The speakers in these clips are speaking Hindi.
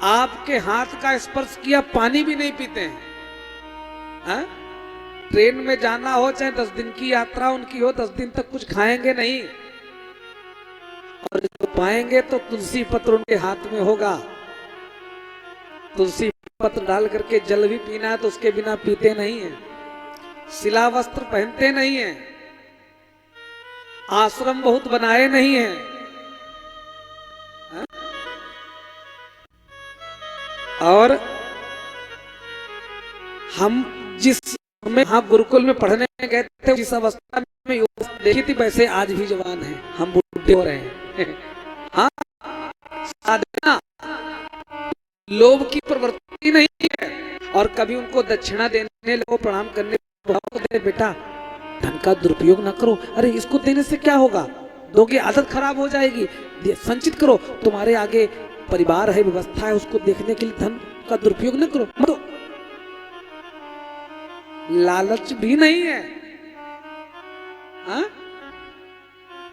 आपके हाथ का स्पर्श किया पानी भी नहीं पीते हैं। हा? ट्रेन में जाना हो, चाहे 10 दिन की यात्रा उनकी हो, 10 दिन तक कुछ खाएंगे नहीं, और जो पाएंगे तो तुलसी पत्र उनके हाथ में होगा। तुलसी पत्र डाल करके जल भी पीना है तो उसके बिना पीते नहीं है। शिला वस्त्र पहनते नहीं है, आश्रम बहुत बनाए नहीं है। हा? और हम जिस में हाँ गुरुकुल में पढ़ने गए थे, जिस अवस्था में देखी थी, वैसे आज भी जवान है, हम बूढ़े हो रहे हैं। हाँ, साधना लोभ की प्रवृत्ति नहीं है। और कभी उनको दक्षिणा देने लगो, प्रणाम करने दे, बेटा धन का दुरुपयोग ना करो। अरे इसको देने से क्या होगा, दोगे आदत खराब हो जाएगी, संचित करो, तुम्हारे आगे परिवार है, व्यवस्था है, उसको देखने के लिए धन का दुरुपयोग न करो। तो लालच भी नहीं है। हा?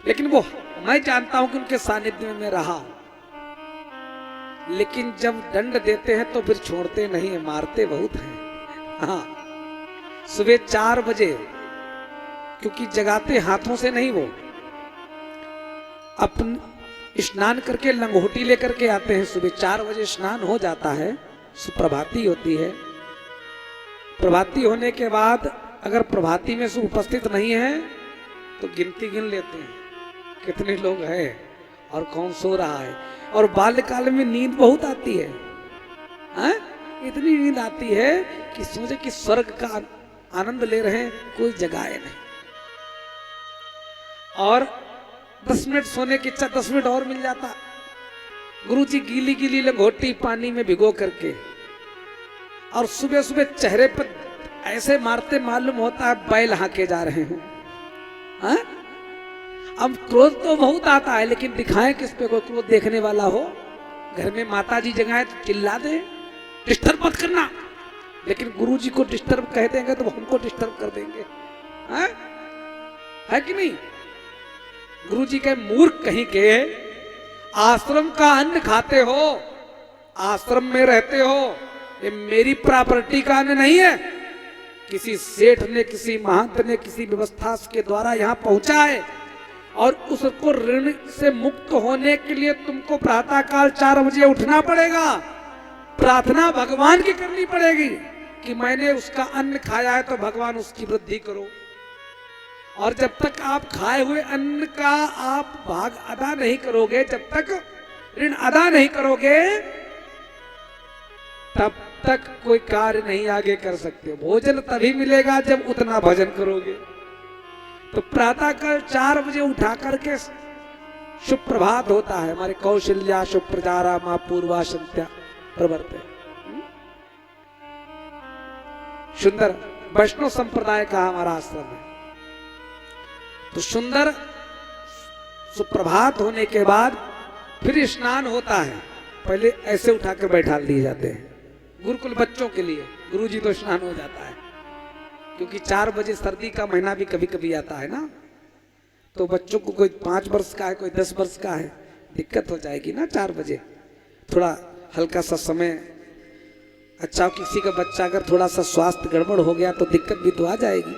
लेकिन वो मैं जानता हूं कि उनके सानिध्य में मैं रहा, लेकिन जब दंड देते हैं तो फिर छोड़ते नहीं है, मारते बहुत हैं। हाँ, सुबह 4 बजे, क्योंकि जगाते हाथों से नहीं, वो अपन स्नान करके लंगोटी लेकर के आते हैं। सुबह 4 बजे स्नान हो जाता है, सुप्रभाती होती है। प्रभाती होने के बाद अगर प्रभाती में से उपस्थित नहीं है तो गिनती गिन लेते हैं कितने लोग हैं और कौन सो रहा है। और बाल्यकाल में नींद बहुत आती है। हा? इतनी नींद आती है कि सोचे कि स्वर्ग का आनंद ले रहे हैं, कोई जगाए नहीं। और 10 मिनट सोने की इच्छा, 10 मिनट और मिल जाता। गुरुजी गीली गीली लंगोटी पानी में भिगो करके, और सुबह सुबह चेहरे पर ऐसे मारते, मालूम होता है बैल हाके जा रहे हैं। हाँ? अब क्रोध तो बहुत आता है, लेकिन दिखाएं किस पे, कोई क्रोध देखने वाला हो। घर में माता जी जगाए तो चिल्ला दे, डिस्टर्ब मत करना, लेकिन गुरुजी को डिस्टर्ब कह देंगे तो हमको डिस्टर्ब कर देंगे। हाँ? है कि नहीं? गुरुजी के मूर्ख कहीं के, आश्रम का अन्न खाते हो, आश्रम में रहते हो, ये मेरी प्रॉपर्टी का अन्न नहीं है। किसी सेठ ने, किसी महंत ने, किसी व्यवस्था के द्वारा यहाँ पहुंचा है, और उसको ऋण से मुक्त होने के लिए तुमको प्रातः काल 4 बजे उठना पड़ेगा। प्रार्थना भगवान की करनी पड़ेगी कि मैंने उसका अन्न खाया है तो भगवान उसकी वृद्धि करो। और जब तक आप खाए हुए अन्न का आप भाग अदा नहीं करोगे, जब तक ऋण अदा नहीं करोगे, तब तक कोई कार्य नहीं आगे कर सकते। भोजन तभी मिलेगा जब उतना भजन करोगे। तो प्रातः काल 4 बजे उठा करके शुभ प्रभात होता है। हमारे कौशल्या शुभ प्रजारा मां पूर्वा संत्या प्रवर्ते। सुंदर वैष्णव संप्रदाय का हमारा आश्रम है। तो सुंदर सुप्रभात होने के बाद फिर स्नान होता है। पहले ऐसे उठाकर बैठा दिए जाते हैं गुरुकुल बच्चों के लिए, गुरुजी तो स्नान हो जाता है, क्योंकि 4 बजे सर्दी का महीना भी कभी कभी आता है ना, तो बच्चों को कोई 5 वर्ष का है, कोई 10 वर्ष का है, दिक्कत हो जाएगी ना। 4 बजे थोड़ा हल्का सा समय अच्छा, किसी का बच्चा अगर थोड़ा सा स्वास्थ्य गड़बड़ हो गया तो दिक्कत भी तो आ जाएगी,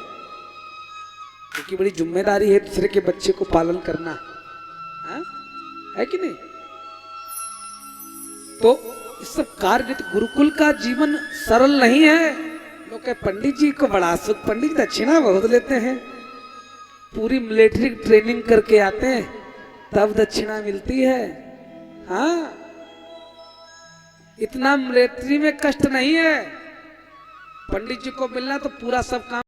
क्योंकि बड़ी जिम्मेदारी है दूसरे के बच्चे को पालन करना। हा? है कि नहीं? तो इस सब कार्य, गुरुकुल का जीवन सरल नहीं है। लोग कहे पंडित जी को बड़ा सुख, पंडित दक्षिणा बहुत लेते हैं, पूरी मिलिट्री ट्रेनिंग करके आते हैं तब दक्षिणा मिलती है। हाँ, इतना मिलिट्री में कष्ट नहीं है। पंडित जी को मिलना तो पूरा सब काम